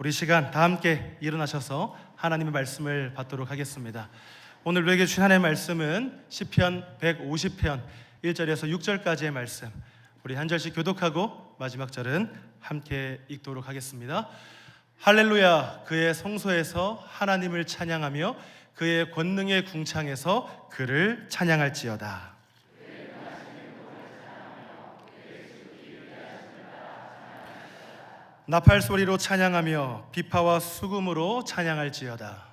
우리 시간 다 함께 일어나셔서 하나님의 말씀을 받도록 하겠습니다. 오늘 우리에게 주신 하나님의 말씀은 시편 150편 1절에서 6절까지의 말씀. 우리 한 절씩 교독하고 마지막 절은 함께 읽도록 하겠습니다. 할렐루야, 그의 성소에서 하나님을 찬양하며 그의 권능의 궁창에서 그를 찬양할지어다. 나팔 소리로 찬양하며 비파와 수금으로 찬양할지어다.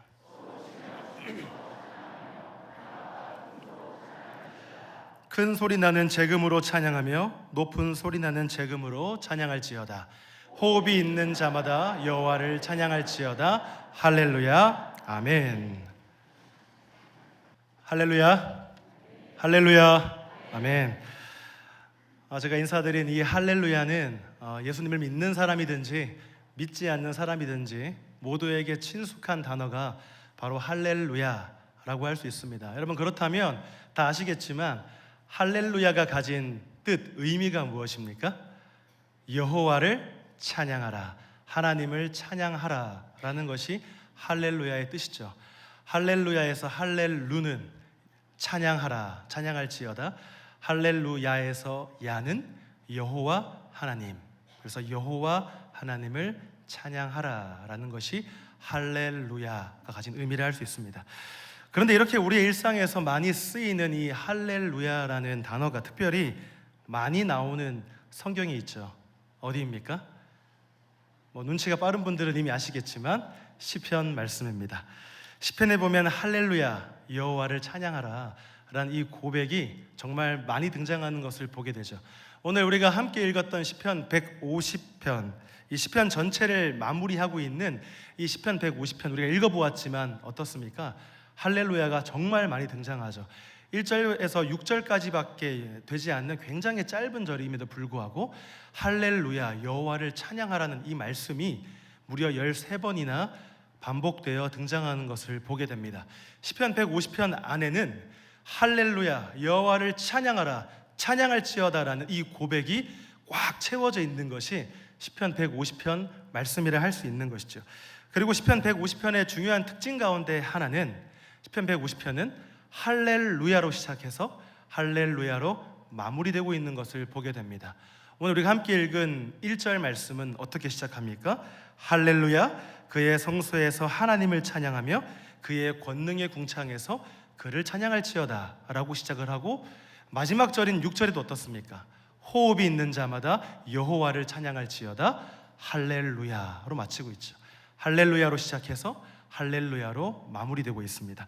큰 소리 나는 재금으로 찬양하며 높은 소리 나는 재금으로 찬양할지어다. 호흡이 있는 자마다 여호와를 찬양할지어다. 할렐루야, 아멘. 할렐루야, 할렐루야, 아멘. 제가 인사드린 이 할렐루야는 예수님을 믿는 사람이든지 믿지 않는 사람이든지 모두에게 친숙한 단어가 바로 할렐루야라고 할 수 있습니다. 여러분, 그렇다면 다 아시겠지만 할렐루야가 가진 뜻, 의미가 무엇입니까? 여호와를 찬양하라, 하나님을 찬양하라 라는 것이 할렐루야의 뜻이죠. 할렐루야에서 할렐루는 찬양하라, 찬양할지어다. 할렐루야에서 야는 여호와 하나님, 그래서 여호와 하나님을 찬양하라 라는 것이 할렐루야가 가진 의미를 알 수 있습니다. 그런데 이렇게 우리의 일상에서 많이 쓰이는 이 할렐루야라는 단어가 특별히 많이 나오는 성경이 있죠. 어디입니까? 눈치가 빠른 분들은 이미 아시겠지만 시편 말씀입니다. 시편에 보면 할렐루야, 여호와를 찬양하라 라는 이 고백이 정말 많이 등장하는 것을 보게 되죠. 오늘 우리가 함께 읽었던 시편 150편, 이 시편 전체를 마무리하고 있는 이 시편 150편 우리가 읽어보았지만 어떻습니까? 할렐루야가 정말 많이 등장하죠. 1절에서 6절까지밖에 되지 않는 굉장히 짧은 절임에도 불구하고 할렐루야, 여호와를 찬양하라는 이 말씀이 무려 13번이나 반복되어 등장하는 것을 보게 됩니다. 시편 150편 안에는 할렐루야, 여호와를 찬양하라, 찬양할지어다라는 이 고백이 꽉 채워져 있는 것이 시편 150편 말씀이라 할 수 있는 것이죠. 그리고 시편 150편의 중요한 특징 가운데 하나는 시편 150편은 할렐루야로 시작해서 할렐루야로 마무리되고 있는 것을 보게 됩니다. 오늘 우리가 함께 읽은 1절 말씀은 어떻게 시작합니까? 할렐루야, 그의 성소에서 하나님을 찬양하며 그의 권능의 궁창에서 그를 찬양할지어다 라고 시작을 하고, 마지막 절인 6절에도 어떻습니까? 호흡이 있는 자마다 여호와를 찬양할지어다. 할렐루야로 마치고 있죠. 할렐루야로 시작해서 할렐루야로 마무리되고 있습니다.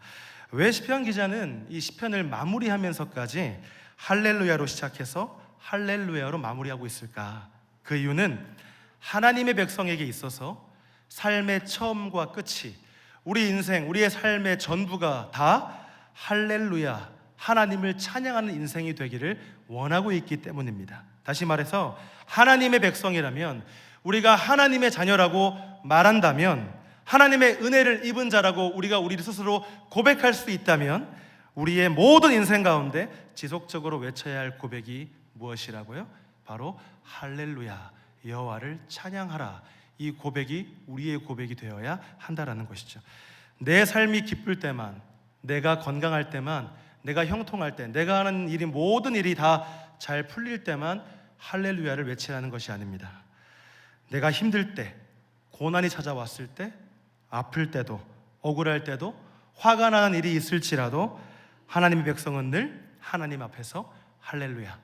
왜 시편 기자는 이 시편을 마무리하면서까지 할렐루야로 시작해서 할렐루야로 마무리하고 있을까? 그 이유는 하나님의 백성에게 있어서 삶의 처음과 끝이, 우리 인생, 우리의 삶의 전부가 다 할렐루야, 하나님을 찬양하는 인생이 되기를 원하고 있기 때문입니다. 다시 말해서 하나님의 백성이라면, 우리가 하나님의 자녀라고 말한다면, 하나님의 은혜를 입은 자라고 우리가 우리 스스로 고백할 수 있다면, 우리의 모든 인생 가운데 지속적으로 외쳐야 할 고백이 무엇이라고요? 바로 할렐루야, 여호와를 찬양하라. 이 고백이 우리의 고백이 되어야 한다라는 것이죠. 내 삶이 기쁠 때만, 내가 건강할 때만, 내가 형통할 때, 내가 하는 일이 모든 일이 다 잘 풀릴 때만 할렐루야를 외치라는 것이 아닙니다. 내가 힘들 때, 고난이 찾아왔을 때, 아플 때도, 억울할 때도, 화가 나는 일이 있을지라도 하나님의 백성은 늘 하나님 앞에서 할렐루야,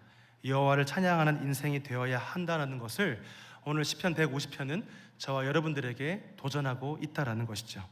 여호와를 찬양하는 인생이 되어야 한다는 것을 오늘 시편 150편은 저와 여러분들에게 도전하고 있다라는 것이죠.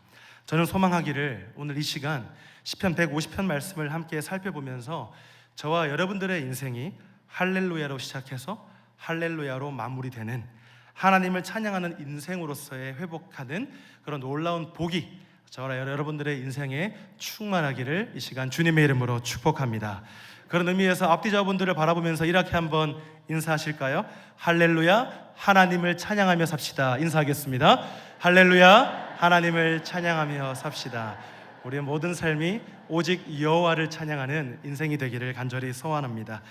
저는 소망하기를 오늘 이 시간 시편 150편 말씀을 함께 살펴보면서 저와 여러분들의 인생이 할렐루야로 시작해서 할렐루야로 마무리되는, 하나님을 찬양하는 인생으로서의 회복하는 그런 놀라운 복이 저와 여러분들의 인생에 충만하기를 이 시간 주님의 이름으로 축복합니다. 그런 의미에서 앞뒤자분들을 바라보면서 이렇게 한번 인사하실까요? 할렐루야, 하나님을 찬양하며 삽시다. 인사하겠습니다. 할렐루야, 하나님을 찬양하며 삽시다. 우리의 모든 삶이 오직 여호와를 찬양하는 인생이 되기를 간절히 소원합니다.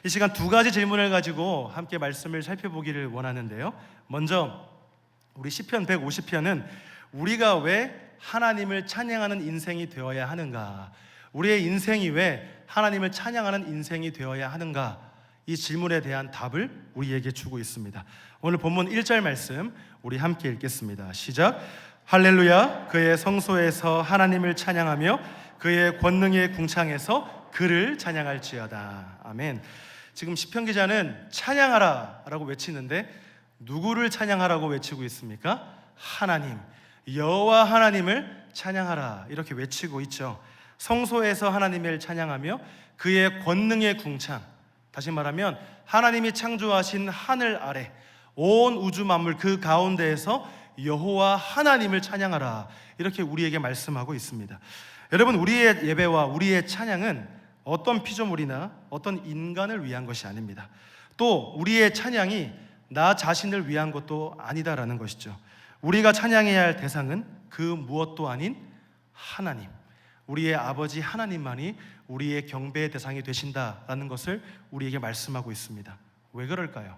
이 시간 두 가지 질문을 가지고 함께 말씀을 살펴보기를 원하는데요. 먼저 우리 시편 150편은 우리가 왜 하나님을 찬양하는 인생이 되어야 하는가, 우리의 인생이 왜 하나님을 찬양하는 인생이 되어야 하는가, 이 질문에 대한 답을 우리에게 주고 있습니다. 오늘 본문 1절 말씀 우리 함께 읽겠습니다. 시작. 할렐루야, 그의 성소에서 하나님을 찬양하며 그의 권능의 궁창에서 그를 찬양할지어다. 아멘. 지금 시편 기자는 찬양하라 라고 외치는데 누구를 찬양하라고 외치고 있습니까? 하나님, 여호와 하나님을 찬양하라 이렇게 외치고 있죠. 성소에서 하나님을 찬양하며 그의 권능의 궁창, 다시 말하면 하나님이 창조하신 하늘 아래 온 우주 만물 그 가운데에서 여호와 하나님을 찬양하라 이렇게 우리에게 말씀하고 있습니다. 여러분, 우리의 예배와 우리의 찬양은 어떤 피조물이나 어떤 인간을 위한 것이 아닙니다. 또 우리의 찬양이 나 자신을 위한 것도 아니다라는 것이죠. 우리가 찬양해야 할 대상은 그 무엇도 아닌 하나님, 우리의 아버지 하나님만이 우리의 경배의 대상이 되신다라는 것을 우리에게 말씀하고 있습니다. 왜 그럴까요?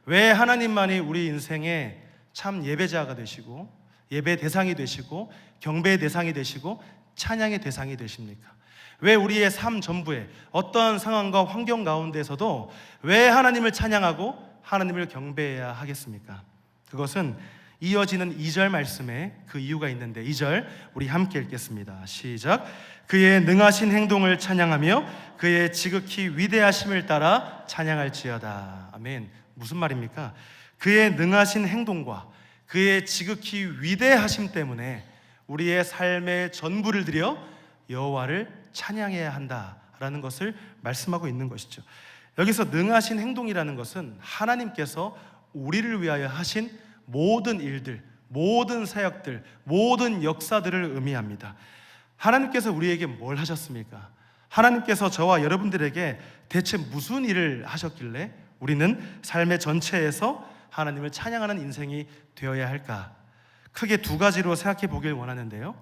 왜 하나님만이 우리 인생의 참 예배자가 되시고 예배 대상이 되시고 경배의 대상이 되시고 찬양의 대상이 되십니까? 왜 우리의 삶 전부에 어떤 상황과 환경 가운데서도 왜 하나님을 찬양하고 하나님을 경배해야 하겠습니까? 그것은 이어지는 2절 말씀에 그 이유가 있는데 2절 우리 함께 읽겠습니다. 시작. 그의 능하신 행동을 찬양하며 그의 지극히 위대하심을 따라 찬양할지어다. 아멘. 무슨 말입니까? 그의 능하신 행동과 그의 지극히 위대하심 때문에 우리의 삶의 전부를 들여 여호와를 찬양해야 한다라는 것을 말씀하고 있는 것이죠. 여기서 능하신 행동이라는 것은 하나님께서 우리를 위하여 하신 모든 일들, 모든 사역들, 모든 역사들을 의미합니다. 하나님께서 우리에게 뭘 하셨습니까? 하나님께서 저와 여러분들에게 대체 무슨 일을 하셨길래 우리는 삶의 전체에서 하나님을 찬양하는 인생이 되어야 할까? 크게 두 가지로 생각해 보길 원하는데요.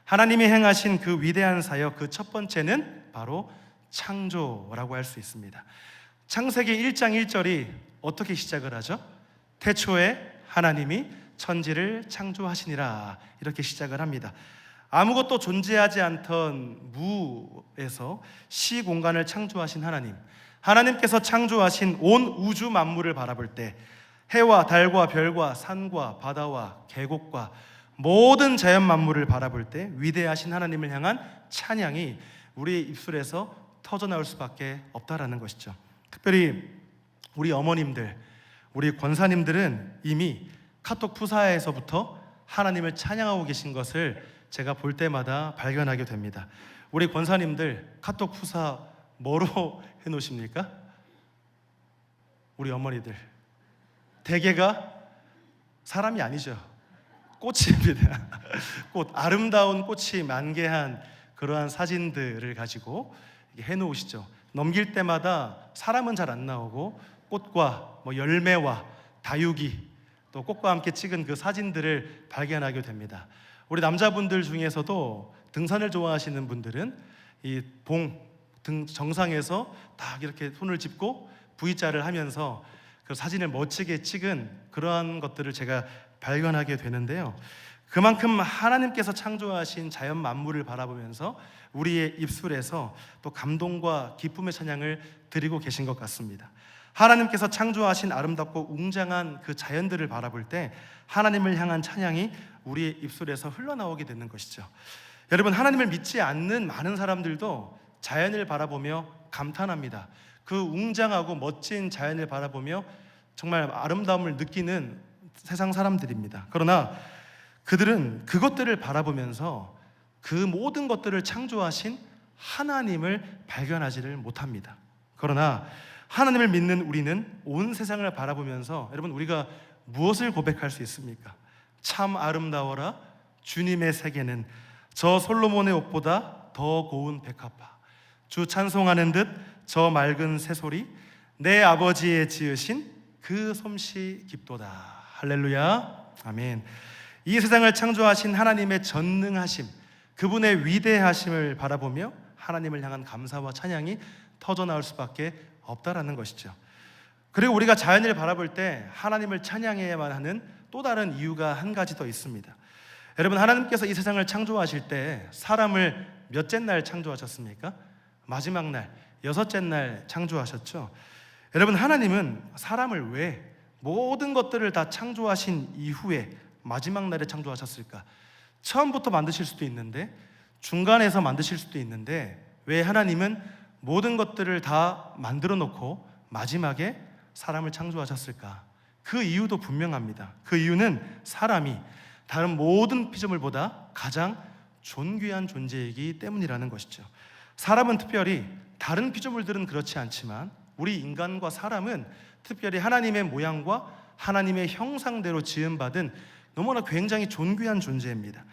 하나님이 행하신 그 위대한 사역, 그 첫 번째는 바로 창조라고 할 수 있습니다. 창세기 1장 1절이 어떻게 시작을 하죠? 태초에 하나님이 천지를 창조하시니라 이렇게 시작을 합니다. 아무것도 존재하지 않던 무에서 시공간을 창조하신 하나님, 하나님께서 창조하신 온 우주 만물을 바라볼 때 해와 달과 별과 산과 바다와 계곡과 모든 자연 만물을 바라볼 때 위대하신 하나님을 향한 찬양이 우리의 입술에서 터져나올 수밖에 없다라는 것이죠. 특별히 우리 어머님들, 우리 권사님들은 이미 카톡 푸사에서부터 하나님을 찬양하고 계신 것을 제가 볼 때마다 발견하게 됩니다. 우리 권사님들 카톡 푸사 뭐로 해놓으십니까? 우리 어머니들 대개가 사람이 아니죠. 꽃입니다. 꽃, 아름다운 꽃이 만개한 그러한 사진들을 가지고 해놓으시죠. 넘길 때마다 사람은 잘 안 나오고 꽃과 열매와 다육이 또 꽃과 함께 찍은 그 사진들을 발견하게 됩니다. 우리 남자분들 중에서도 등산을 좋아하시는 분들은 이 등 정상에서 딱 이렇게 손을 짚고 V자를 하면서 그 사진을 멋지게 찍은 그러한 것들을 제가 발견하게 되는데요. 그만큼 하나님께서 창조하신 자연 만물을 바라보면서 우리의 입술에서 또 감동과 기쁨의 찬양을 드리고 계신 것 같습니다. 하나님께서 창조하신 아름답고 웅장한 그 자연들을 바라볼 때 하나님을 향한 찬양이 우리의 입술에서 흘러나오게 되는 것이죠. 여러분, 하나님을 믿지 않는 많은 사람들도 자연을 바라보며 감탄합니다. 그 웅장하고 멋진 자연을 바라보며 정말 아름다움을 느끼는 세상 사람들입니다. 그러나 그들은 그것들을 바라보면서 그 모든 것들을 창조하신 하나님을 발견하지를 못합니다. 그러나 하나님을 믿는 우리는 온 세상을 바라보면서 여러분, 우리가 무엇을 고백할 수 있습니까? 참 아름다워라 주님의 세계는 저 솔로몬의 옷보다 더 고운 백합화, 주 찬송하는 듯 저 맑은 새소리, 내 아버지의 지으신 그 솜씨 깊도다. 할렐루야, 아멘. 이 세상을 창조하신 하나님의 전능하심, 그분의 위대하심을 바라보며 하나님을 향한 감사와 찬양이 터져나올 수밖에 없다라는 것이죠. 그리고 우리가 자연을 바라볼 때 하나님을 찬양해야만 하는 또 다른 이유가 한 가지 더 있습니다. 여러분, 하나님께서 이 세상을 창조하실 때 사람을 몇째 날 창조하셨습니까? 마지막 날, 여섯째 날 창조하셨죠. 여러분, 하나님은 사람을 왜 모든 것들을 다 창조하신 이후에 마지막 날에 창조하셨을까? 처음부터 만드실 수도 있는데, 중간에서 만드실 수도 있는데, 왜 하나님은 모든 것들을 다 만들어 놓고 마지막에 사람을 창조하셨을까? 그 이유도 분명합니다. 그 이유는 사람이 다른 모든 피조물보다 가장 존귀한 존재이기 때문이라는 것이죠. 사람은 특별히, 다른 피조물들은 그렇지 않지만 우리 인간과 사람은 특별히 하나님의 모양과 하나님의 형상대로 지음받은 너무나 굉장히 존귀한 존재입니다.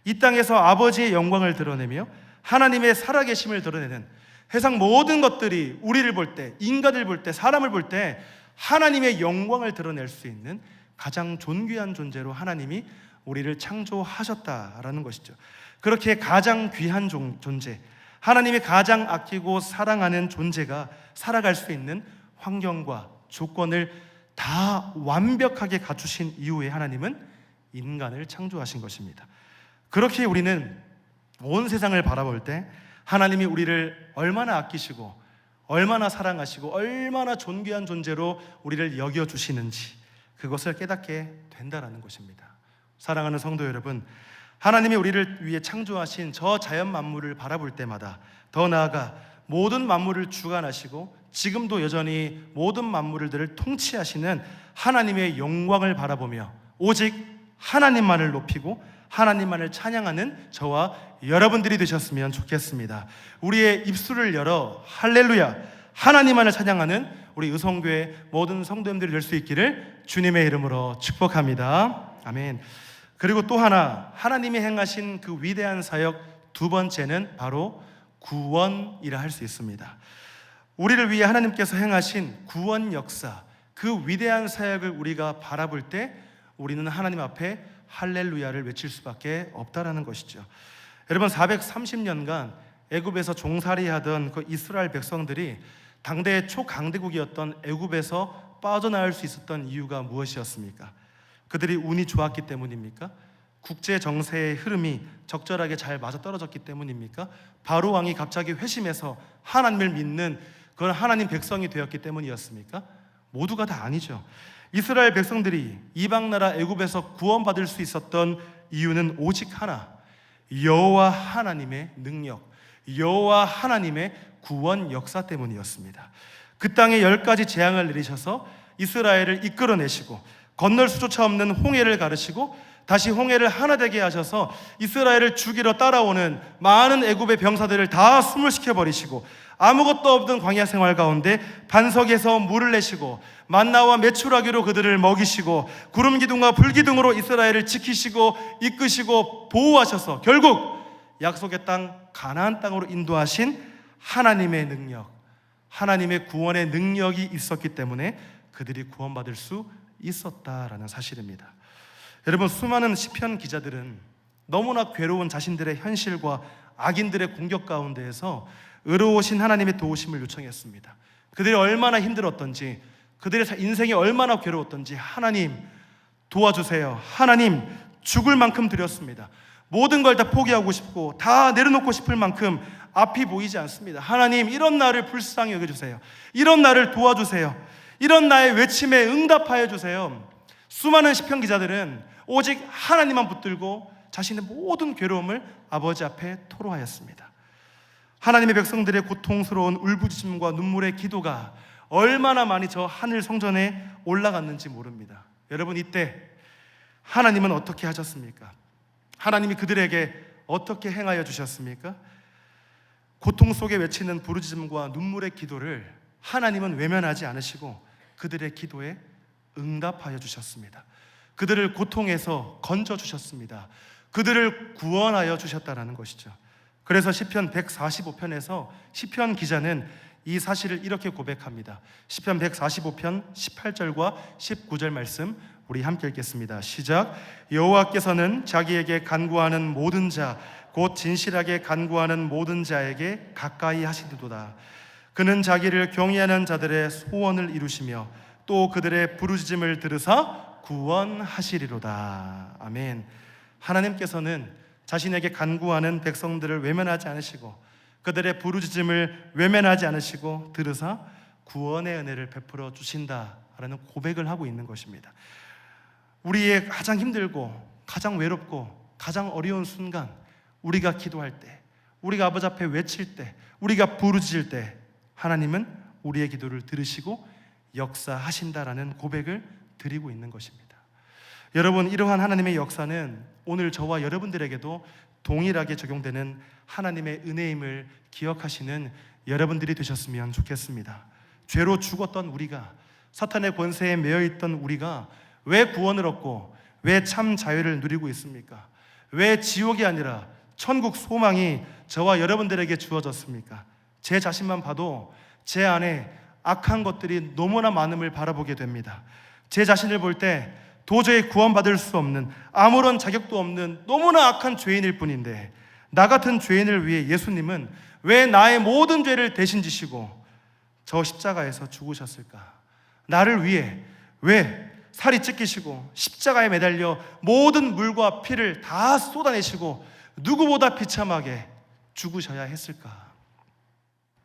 이 땅에서 아버지의 영광을 드러내며 하나님의 살아계심을 드러내는 세상 모든 것들이 우리를 볼 때, 인간을 볼 때, 사람을 볼 때 하나님의 영광을 드러낼 수 있는 가장 존귀한 존재로 하나님이 우리를 창조하셨다라는 것이죠. 그렇게 가장 귀한 존재, 하나님이 가장 아끼고 사랑하는 존재가 살아갈 수 있는 환경과 조건을 다 완벽하게 갖추신 이후에 하나님은 인간을 창조하신 것입니다. 그렇게 우리는 온 세상을 바라볼 때 하나님이 우리를 얼마나 아끼시고 얼마나 사랑하시고 얼마나 존귀한 존재로 우리를 여겨주시는지 그것을 깨닫게 된다는 것입니다. 사랑하는 성도 여러분, 하나님이 우리를 위해 창조하신 저 자연 만물을 바라볼 때마다, 더 나아가 모든 만물을 주관하시고 지금도 여전히 모든 만물들을 통치하시는 하나님의 영광을 바라보며 오직 하나님만을 높이고 하나님만을 찬양하는 저와 여러분들이 되셨으면 좋겠습니다. 우리의 입술을 열어 할렐루야, 하나님만을 찬양하는 우리 의성교회 모든 성도님들이 될 수 있기를 주님의 이름으로 축복합니다. 아멘. 그리고 또 하나, 하나님이 행하신 그 위대한 사역 두 번째는 바로 구원이라 할 수 있습니다. 우리를 위해 하나님께서 행하신 구원 역사, 그 위대한 사역을 우리가 바라볼 때 우리는 하나님 앞에 할렐루야를 외칠 수밖에 없다라는 것이죠. 여러분, 430년간 애굽에서 종살이하던 그 이스라엘 백성들이 당대의 초강대국이었던 애굽에서 빠져나올 수 있었던 이유가 무엇이었습니까? 그들이 운이 좋았기 때문입니까? 국제 정세의 흐름이 적절하게 잘 맞아떨어졌기 때문입니까? 바로 왕이 갑자기 회심해서 하나님을 믿는 그런 하나님 백성이 되었기 때문이었습니까? 모두가 다 아니죠. 이스라엘 백성들이 이방 나라 애굽에서 구원받을 수 있었던 이유는 오직 하나, 여호와 하나님의 능력, 여호와 하나님의 구원 역사 때문이었습니다. 그 땅에 10가지 재앙을 내리셔서 이스라엘을 이끌어내시고 건널 수조차 없는 홍해를 가르시고 다시 홍해를 하나 되게 하셔서 이스라엘을 죽이러 따라오는 많은 애굽의 병사들을 다 숨을 버리시고 아무것도 없는 광야 생활 가운데 반석에서 물을 내시고 만나와 메추라기로 그들을 먹이시고 구름 기둥과 불 기둥으로 이스라엘을 지키시고 이끄시고 보호하셔서 결국 약속의 땅 가나안 땅으로 인도하신 하나님의 능력, 하나님의 구원의 능력이 있었기 때문에 그들이 구원받을 수 있었다라는 사실입니다. 여러분, 수많은 시편 기자들은 너무나 괴로운 자신들의 현실과 악인들의 공격 가운데에서 의로우신 하나님의 도우심을 요청했습니다. 그들이 얼마나 힘들었던지, 그들의 인생이 얼마나 괴로웠던지 하나님 도와주세요, 하나님 죽을 만큼 드렸습니다. 모든 걸 다 포기하고 싶고 다 내려놓고 싶을 만큼 앞이 보이지 않습니다. 하나님, 이런 나를 불쌍히 여겨주세요. 이런 나를 도와주세요. 이런 나의 외침에 응답하여 주세요. 수많은 시편 기자들은 오직 하나님만 붙들고 자신의 모든 괴로움을 아버지 앞에 토로하였습니다. 하나님의 백성들의 고통스러운 울부짖음과 눈물의 기도가 얼마나 많이 저 하늘 성전에 올라갔는지 모릅니다. 여러분, 이때 하나님은 어떻게 하셨습니까? 하나님이 그들에게 어떻게 행하여 주셨습니까? 고통 속에 외치는 부르짖음과 눈물의 기도를 하나님은 외면하지 않으시고 그들의 기도에 응답하여 주셨습니다. 그들을 고통에서 건져 주셨습니다. 그들을 구원하여 주셨다는 것이죠. 그래서 시편 145편에서 시편 기자는 이 사실을 이렇게 고백합니다. 시편 145편 18절과 19절 말씀 우리 함께 읽겠습니다. 시작. 여호와께서는 자기에게 간구하는 모든 자, 곧 진실하게 간구하는 모든 자에게 가까이 하시도다. 그는 자기를 경외하는 자들의 소원을 이루시며 또 그들의 부르짖음을 들으사 구원하시리로다. 아멘. 하나님께서는 자신에게 간구하는 백성들을 외면하지 않으시고 그들의 부르짖음을 외면하지 않으시고 들으사 구원의 은혜를 베풀어 주신다라는 고백을 하고 있는 것입니다. 우리의 가장 힘들고 가장 외롭고 가장 어려운 순간, 우리가 기도할 때, 우리가 아버지 앞에 외칠 때, 우리가 부르짖을 때 하나님은 우리의 기도를 들으시고 역사하신다라는 고백을 드리고 있는 것입니다. 여러분, 이러한 하나님의 역사는 오늘 저와 여러분들에게도 동일하게 적용되는 하나님의 은혜임을 기억하시는 여러분들이 되셨으면 좋겠습니다. 죄로 죽었던 우리가, 사탄의 권세에 매여있던 우리가 왜 구원을 얻고 왜 참 자유를 누리고 있습니까? 왜 지옥이 아니라 천국 소망이 저와 여러분들에게 주어졌습니까? 제 자신만 봐도 제 안에 악한 것들이 너무나 많음을 바라보게 됩니다. 제 자신을 볼 때 도저히 구원받을 수 없는, 아무런 자격도 없는 너무나 악한 죄인일 뿐인데, 나 같은 죄인을 위해 예수님은 왜 나의 모든 죄를 대신 지시고 저 십자가에서 죽으셨을까? 나를 위해 왜 살이 찢기시고 십자가에 매달려 모든 물과 피를 다 쏟아내시고 누구보다 비참하게 죽으셔야 했을까?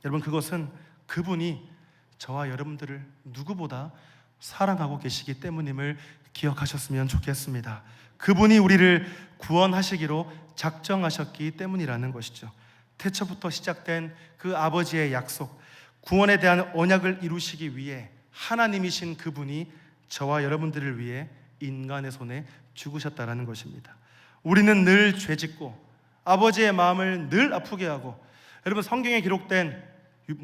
여러분, 그것은 그분이 저와 여러분들을 누구보다 사랑하고 계시기 때문임을 기억하셨으면 좋겠습니다. 그분이 우리를 구원하시기로 작정하셨기 때문이라는 것이죠. 태초부터 시작된 그 아버지의 약속, 구원에 대한 언약을 이루시기 위해 하나님이신 그분이 저와 여러분들을 위해 인간의 손에 죽으셨다라는 것입니다. 우리는 늘 죄짓고 아버지의 마음을 늘 아프게 하고, 여러분, 성경에 기록된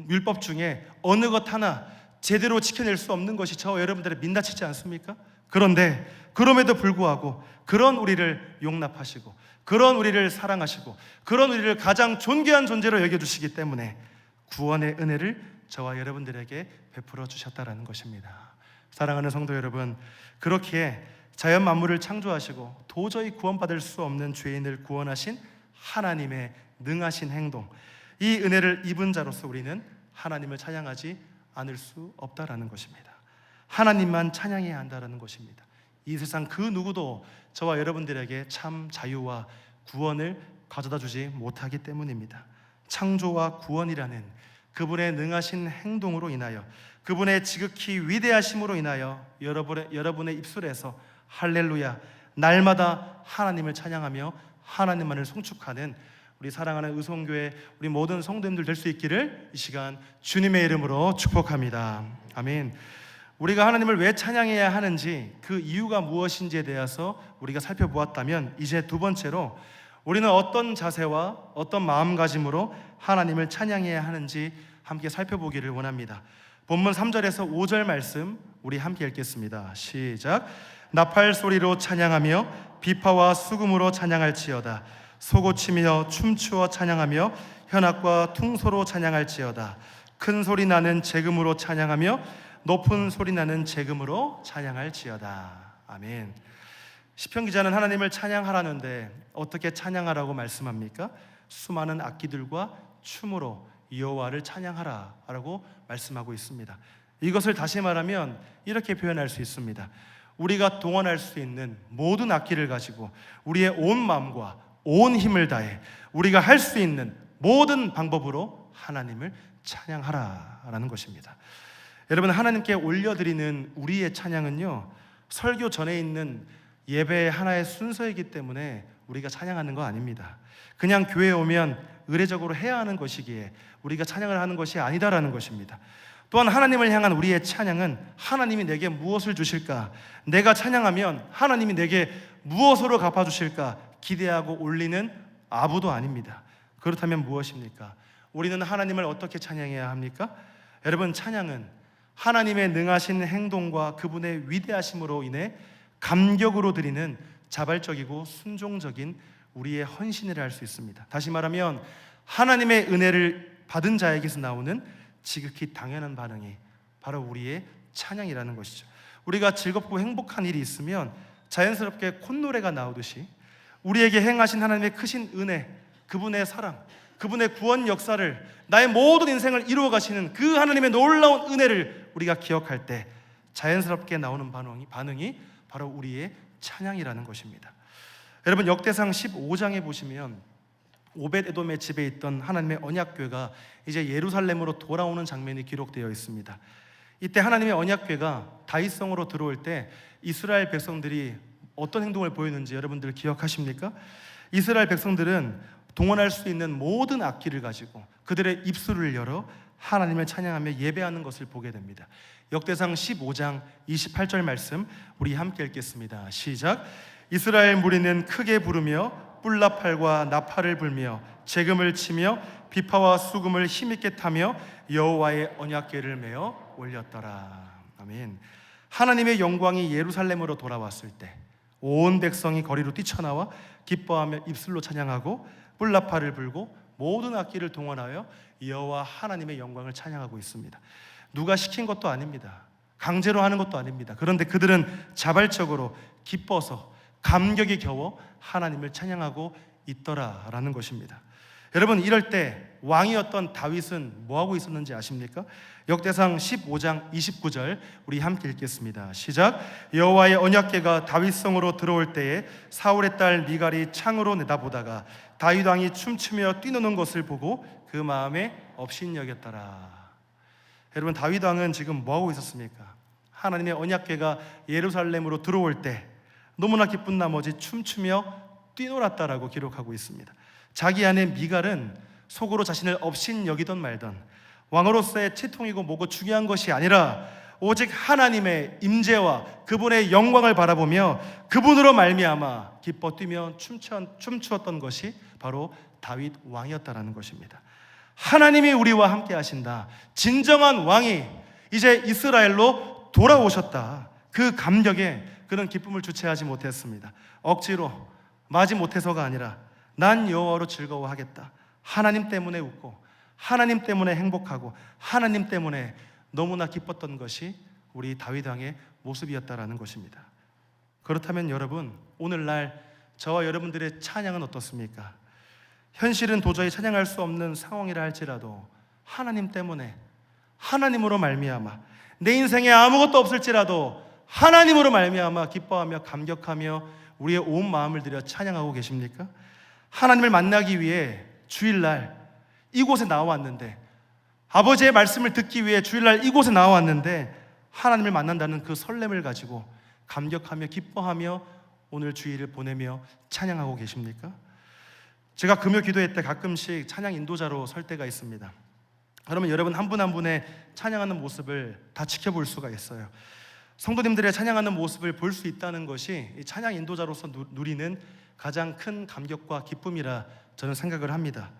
율법 중에 어느 것 하나 제대로 지켜낼 수 없는 것이 저와 여러분들을 민다치지 않습니까? 그런데 그럼에도 불구하고 그런 우리를 용납하시고 그런 우리를 사랑하시고 그런 우리를 가장 존귀한 존재로 여겨주시기 때문에 구원의 은혜를 저와 여러분들에게 베풀어 주셨다라는 것입니다. 사랑하는 성도 여러분, 그렇기에 자연 만물을 창조하시고 도저히 구원받을 수 없는 죄인을 구원하신 하나님의 능하신 행동, 이 은혜를 입은 자로서 우리는 하나님을 찬양하지 않을 수 없다라는 것입니다. 하나님만 찬양해야 한다라는 것입니다. 이 세상 그 누구도 저와 여러분들에게 참 자유와 구원을 가져다 주지 못하기 때문입니다. 창조와 구원이라는 그분의 능하신 행동으로 인하여, 그분의 지극히 위대하심으로 인하여 여러분의 입술에서 할렐루야, 날마다 하나님을 찬양하며 하나님만을 송축하는 우리 사랑하는 의성교회 우리 모든 성도님들 될 수 있기를 이 시간 주님의 이름으로 축복합니다. 아멘. 우리가 하나님을 왜 찬양해야 하는지, 그 이유가 무엇인지에 대해서 우리가 살펴보았다면, 이제 두 번째로 우리는 어떤 자세와 어떤 마음가짐으로 하나님을 찬양해야 하는지 함께 살펴보기를 원합니다. 본문 3절에서 5절 말씀 우리 함께 읽겠습니다. 시작. 나팔 소리로 찬양하며 비파와 수금으로 찬양할지어다. 소고치며 춤추어 찬양하며 현악과 퉁소로 찬양할지어다. 큰 소리 나는 재금으로 찬양하며 높은 소리 나는 재금으로 찬양할지어다. 아멘. 시편 기자는 하나님을 찬양하라는데 어떻게 찬양하라고 말씀합니까? 수많은 악기들과 춤으로 여호와를 찬양하라라고 말씀하고 있습니다. 이것을 다시 말하면 이렇게 표현할 수 있습니다. 우리가 동원할 수 있는 모든 악기를 가지고 우리의 온 마음과 온 힘을 다해 우리가 할 수 있는 모든 방법으로 하나님을 찬양하라라는 것입니다. 여러분, 하나님께 올려드리는 우리의 찬양은요, 설교 전에 있는 예배의 하나의 순서이기 때문에 우리가 찬양하는 거 아닙니다. 그냥 교회에 오면 의례적으로 해야 하는 것이기에 우리가 찬양을 하는 것이 아니다라는 것입니다. 또한 하나님을 향한 우리의 찬양은 하나님이 내게 무엇을 주실까, 내가 찬양하면 하나님이 내게 무엇으로 갚아주실까 기대하고 올리는 아부도 아닙니다. 그렇다면 무엇입니까? 우리는 하나님을 어떻게 찬양해야 합니까? 여러분, 찬양은 하나님의 능하신 행동과 그분의 위대하심으로 인해 감격으로 드리는 자발적이고 순종적인 우리의 헌신이라 할 수 있습니다. 다시 말하면 하나님의 은혜를 받은 자에게서 나오는 지극히 당연한 반응이 바로 우리의 찬양이라는 것이죠. 우리가 즐겁고 행복한 일이 있으면 자연스럽게 콧노래가 나오듯이 우리에게 행하신 하나님의 크신 은혜, 그분의 사랑, 그분의 구원 역사를, 나의 모든 인생을 이루어 가시는 그 하나님의 놀라운 은혜를 우리가 기억할 때 자연스럽게 나오는 반응이 바로 우리의 찬양이라는 것입니다. 여러분, 역대상 15장에 보시면 오벳에돔의 집에 있던 하나님의 언약궤가 이제 예루살렘으로 돌아오는 장면이 기록되어 있습니다. 이때 하나님의 언약궤가 다윗성으로 들어올 때 이스라엘 백성들이 어떤 행동을 보였는지 여러분들 기억하십니까? 이스라엘 백성들은 동원할 수 있는 모든 악기를 가지고 그들의 입술을 열어 하나님을 찬양하며 예배하는 것을 보게 됩니다. 역대상 15장 28절 말씀 우리 함께 읽겠습니다. 시작. 이스라엘 무리는 크게 부르며 뿔나팔과 나팔을 불며 재금을 치며 비파와 수금을 힘있게 타며 여호와의 언약궤를 메어 올렸더라. 아멘. 하나님의 영광이 예루살렘으로 돌아왔을 때 온 백성이 거리로 뛰쳐나와 기뻐하며 입술로 찬양하고 뿔나팔을 불고 모든 악기를 동원하여 여호와 하나님의 영광을 찬양하고 있습니다. 누가 시킨 것도 아닙니다. 강제로 하는 것도 아닙니다. 그런데 그들은 자발적으로 기뻐서 감격이 겨워 하나님을 찬양하고 있더라라는 것입니다. 여러분, 이럴 때 왕이었던 다윗은 뭐하고 있었는지 아십니까? 역대상 15장 29절 우리 함께 읽겠습니다. 시작. 여호와의 언약궤가 다윗성으로 들어올 때에 사울의 딸 미갈이 창으로 내다보다가 다윗 왕이 춤추며 뛰노는 것을 보고 그 마음에 업신여겼더라. 여러분, 다윗 왕은 지금 뭐하고 있었습니까? 하나님의 언약궤가 예루살렘으로 들어올 때 너무나 기쁜 나머지 춤추며 뛰놀았다라고 기록하고 있습니다. 자기 아내 미갈은 속으로 자신을 업신여기던 말던 왕으로서의 채통이고 뭐고 중요한 것이 아니라 오직 하나님의 임재와 그분의 영광을 바라보며 그분으로 말미암아 기뻐 뛰며 춤추었던 것이 바로 다윗 왕이었다라는 것입니다. 하나님이 우리와 함께 하신다. 진정한 왕이 이제 이스라엘로 돌아오셨다. 그 감격에 그는 기쁨을 주체하지 못했습니다. 억지로 마지 못해서가 아니라 난 여호와로 즐거워하겠다. 하나님 때문에 웃고 하나님 때문에 행복하고 하나님 때문에 너무나 기뻤던 것이 우리 다윗 왕의 모습이었다라는 것입니다. 그렇다면 여러분, 오늘날 저와 여러분들의 찬양은 어떻습니까? 현실은 도저히 찬양할 수 없는 상황이라 할지라도 하나님 때문에, 하나님으로 말미암아, 내 인생에 아무것도 없을지라도 하나님으로 말미암아 기뻐하며 감격하며 우리의 온 마음을 들여 찬양하고 계십니까? 하나님을 만나기 위해 주일날 이곳에 나왔는데, 아버지의 말씀을 듣기 위해 주일날 이곳에 나왔는데 하나님을 만난다는 그 설렘을 가지고 감격하며 기뻐하며 오늘 주일을 보내며 찬양하고 계십니까? 제가 금요 기도회 때 가끔씩 찬양 인도자로 설 때가 있습니다. 그러면 여러분 한 분 한 분의 찬양하는 모습을 다 지켜볼 수가 있어요. 성도님들의 찬양하는 모습을 볼 수 있다는 것이 이 찬양 인도자로서 누리는 가장 큰 감격과 기쁨이라 저는 생각을 합니다.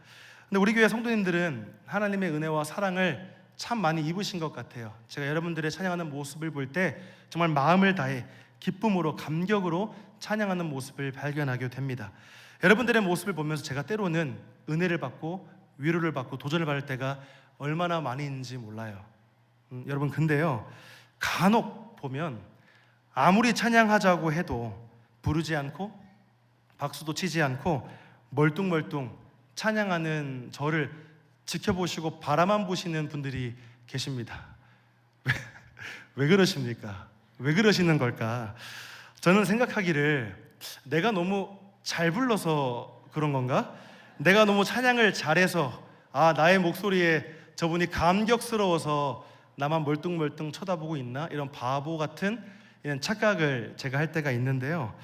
근데 우리 교회 성도님들은 하나님의 은혜와 사랑을 참 많이 입으신 것 같아요. 제가 여러분들의 찬양하는 모습을 볼 때 정말 마음을 다해 기쁨으로 감격으로 찬양하는 모습을 발견하게 됩니다. 여러분들의 모습을 보면서 제가 때로는 은혜를 받고 위로를 받고 도전을 받을 때가 얼마나 많이 있는지 몰라요. 여러분, 근데요, 간혹 보면 아무리 찬양하자고 해도 부르지 않고 박수도 치지 않고 멀뚱멀뚱 찬양하는 저를 지켜보시고 바라만 보시는 분들이 계십니다. 왜 그러십니까? 왜 그러시는 걸까? 저는 생각하기를 내가 너무 잘 불러서 그런 건가? 내가 너무 찬양을 잘해서 나의 목소리에 저분이 감격스러워서 나만 멀뚱멀뚱 쳐다보고 있나? 이런 바보 같은 이런 착각을 제가 할 때가 있는데요.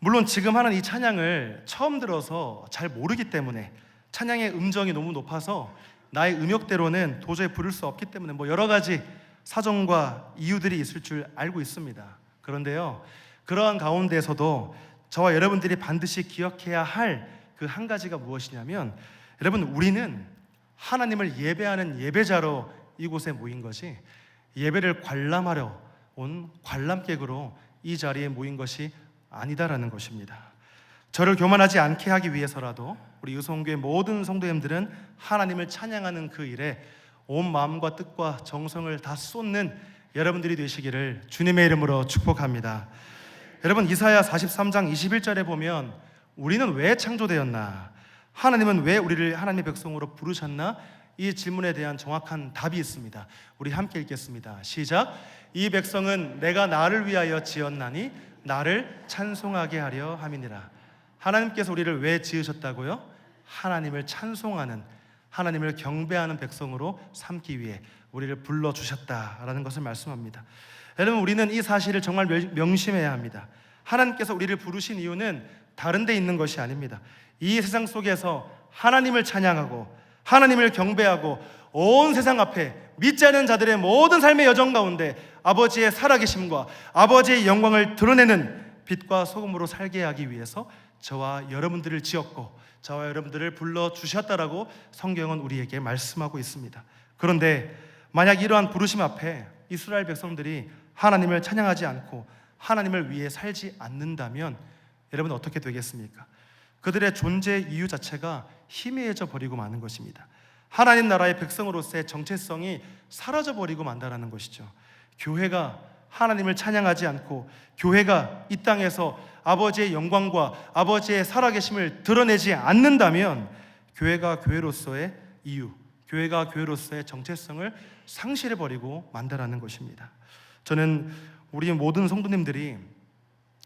물론 지금 하는 이 찬양을 처음 들어서 잘 모르기 때문에, 찬양의 음정이 너무 높아서 나의 음역대로는 도저히 부를 수 없기 때문에 여러 가지 사정과 이유들이 있을 줄 알고 있습니다. 그런데요, 그러한 가운데서도 저와 여러분들이 반드시 기억해야 할 그 한 가지가 무엇이냐면, 여러분, 우리는 하나님을 예배하는 예배자로 이곳에 모인 것이 예배를 관람하러 온 관람객으로 이 자리에 모인 것이 아니다라는 것입니다. 저를 교만하지 않게 하기 위해서라도 우리 의성교회 모든 성도님들은 하나님을 찬양하는 그 일에 온 마음과 뜻과 정성을 다 쏟는 여러분들이 되시기를 주님의 이름으로 축복합니다. 여러분, 이사야 43장 21절에 보면 우리는 왜 창조되었나? 하나님은 왜 우리를 하나님의 백성으로 부르셨나? 이 질문에 대한 정확한 답이 있습니다. 우리 함께 읽겠습니다. 시작. 이 백성은 내가 나를 위하여 지었나니 나를 찬송하게 하려 함이니라. 하나님께서 우리를 왜 지으셨다고요? 하나님을 찬송하는, 하나님을 경배하는 백성으로 삼기 위해 우리를 불러주셨다라는 것을 말씀합니다. 여러분, 우리는 이 사실을 정말 명심해야 합니다. 하나님께서 우리를 부르신 이유는 다른 데 있는 것이 아닙니다. 이 세상 속에서 하나님을 찬양하고 하나님을 경배하고 온 세상 앞에 믿지 않는 자들의 모든 삶의 여정 가운데 아버지의 살아계심과 아버지의 영광을 드러내는 빛과 소금으로 살게 하기 위해서 저와 여러분들을 지었고 저와 여러분들을 불러주셨다라고 성경은 우리에게 말씀하고 있습니다. 그런데 만약 이러한 부르심 앞에 이스라엘 백성들이 하나님을 찬양하지 않고 하나님을 위해 살지 않는다면 여러분 어떻게 되겠습니까? 그들의 존재 이유 자체가 희미해져 버리고 마는 것입니다. 하나님 나라의 백성으로서의 정체성이 사라져 버리고 만다라는 것이죠. 교회가 하나님을 찬양하지 않고 교회가 이 땅에서 아버지의 영광과 아버지의 살아계심을 드러내지 않는다면 교회가 교회로서의 이유, 교회가 교회로서의 정체성을 상실해 버리고 만다라는 것입니다. 저는 우리 모든 성도님들이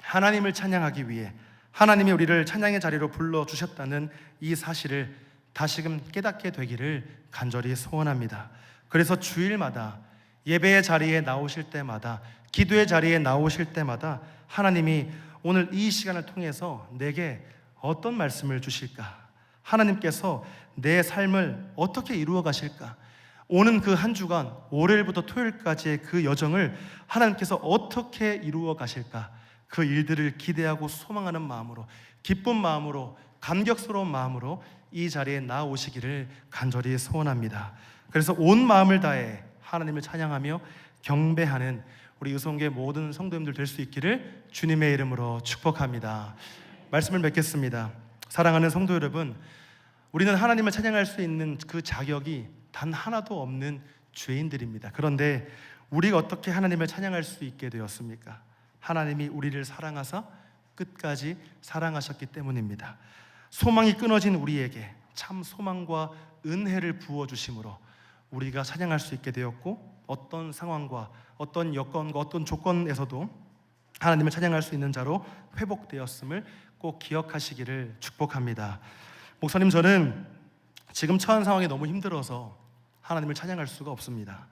하나님을 찬양하기 위해 하나님이 우리를 찬양의 자리로 불러주셨다는 이 사실을 다시금 깨닫게 되기를 간절히 소원합니다. 그래서 주일마다 예배의 자리에 나오실 때마다 기도의 자리에 나오실 때마다 하나님이 오늘 이 시간을 통해서 내게 어떤 말씀을 주실까? 하나님께서 내 삶을 어떻게 이루어 가실까? 오는 그 한 주간 월요일부터 토요일까지의 그 여정을 하나님께서 어떻게 이루어 가실까? 그 일들을 기대하고 소망하는 마음으로, 기쁜 마음으로, 감격스러운 마음으로 이 자리에 나오시기를 간절히 소원합니다. 그래서 온 마음을 다해 하나님을 찬양하며 경배하는 우리 의성교회 모든 성도님들 될 수 있기를 주님의 이름으로 축복합니다. 말씀을 맺겠습니다. 사랑하는 성도 여러분, 우리는 하나님을 찬양할 수 있는 그 자격이 단 하나도 없는 죄인들입니다. 그런데 우리가 어떻게 하나님을 찬양할 수 있게 되었습니까? 하나님이 우리를 사랑하사 끝까지 사랑하셨기 때문입니다. 소망이 끊어진 우리에게 참 소망과 은혜를 부어주심으로 우리가 찬양할 수 있게 되었고, 어떤 상황과 어떤 여건과 어떤 조건에서도 하나님을 찬양할 수 있는 자로 회복되었음을 꼭 기억하시기를 축복합니다. 목사님, 저는 지금 처한 상황이 너무 힘들어서 하나님을 찬양할 수가 없습니다.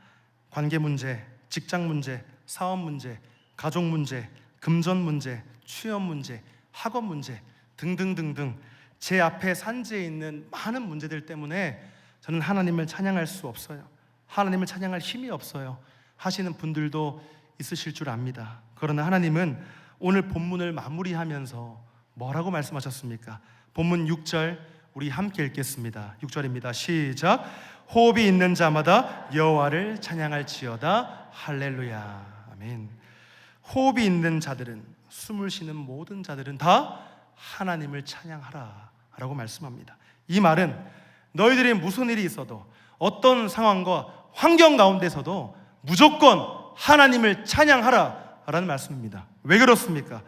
관계 문제, 직장 문제, 사업 문제, 가족 문제, 금전 문제, 취업 문제, 학업 문제 등등등등 제 앞에 산지에 있는 많은 문제들 때문에 저는 하나님을 찬양할 수 없어요. 하나님을 찬양할 힘이 없어요 하시는 분들도 있으실 줄 압니다. 그러나 하나님은 오늘 본문을 마무리하면서 뭐라고 말씀하셨습니까? 본문 6절 우리 함께 읽겠습니다. 6절입니다. 시작. 호흡이 있는 자마다 여호와를 찬양할지어다. 할렐루야. 아멘. 호흡이 있는 자들은, 숨을 쉬는 모든 자들은 다 하나님을 찬양하라 라고 말씀합니다. 이 말은 너희들이 무슨 일이 있어도 어떤 상황과 환경 가운데서도 무조건 하나님을 찬양하라 라는 말씀입니다. 왜 그렇습니까?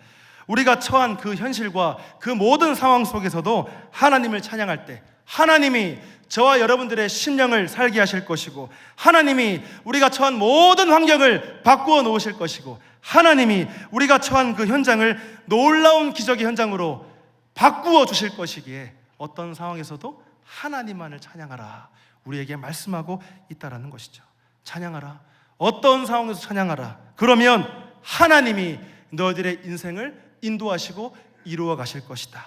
우리가 처한 그 현실과 그 모든 상황 속에서도 하나님을 찬양할 때 하나님이 저와 여러분들의 심령을 살게 하실 것이고, 하나님이 우리가 처한 모든 환경을 바꾸어 놓으실 것이고, 하나님이 우리가 처한 그 현장을 놀라운 기적의 현장으로 바꾸어 주실 것이기에 어떤 상황에서도 하나님만을 찬양하라 우리에게 말씀하고 있다라는 것이죠. 찬양하라. 어떤 상황에서 찬양하라. 그러면 하나님이 너희들의 인생을 인도하시고 이루어 가실 것이다.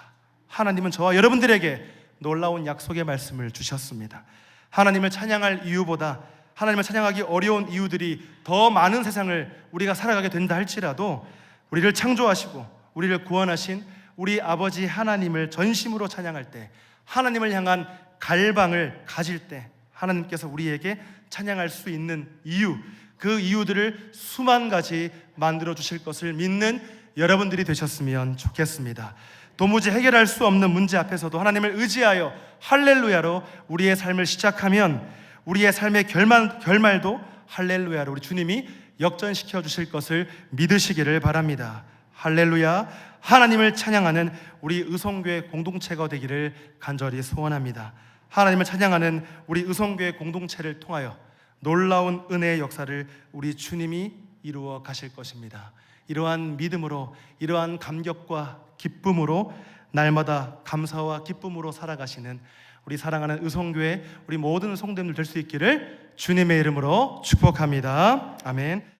하나님은 저와 여러분들에게 놀라운 약속의 말씀을 주셨습니다. 하나님을 찬양할 이유보다 하나님을 찬양하기 어려운 이유들이 더 많은 세상을 우리가 살아가게 된다 할지라도 우리를 창조하시고 우리를 구원하신 우리 아버지 하나님을 전심으로 찬양할 때, 하나님을 향한 갈망을 가질 때 하나님께서 우리에게 찬양할 수 있는 이유, 그 이유들을 수만 가지 만들어 주실 것을 믿는 여러분들이 되셨으면 좋겠습니다. 도무지 해결할 수 없는 문제 앞에서도 하나님을 의지하여 할렐루야로 우리의 삶을 시작하면 우리의 삶의 결말도 할렐루야로 우리 주님이 역전시켜 주실 것을 믿으시기를 바랍니다. 할렐루야. 하나님을 찬양하는 우리 의성교회 공동체가 되기를 간절히 소원합니다. 하나님을 찬양하는 우리 의성교회 공동체를 통하여 놀라운 은혜의 역사를 우리 주님이 이루어 가실 것입니다. 이러한 믿음으로, 이러한 감격과 기쁨으로 날마다 감사와 기쁨으로 살아가시는 우리 사랑하는 의성교회 우리 모든 성도님들 될 수 있기를 주님의 이름으로 축복합니다. 아멘.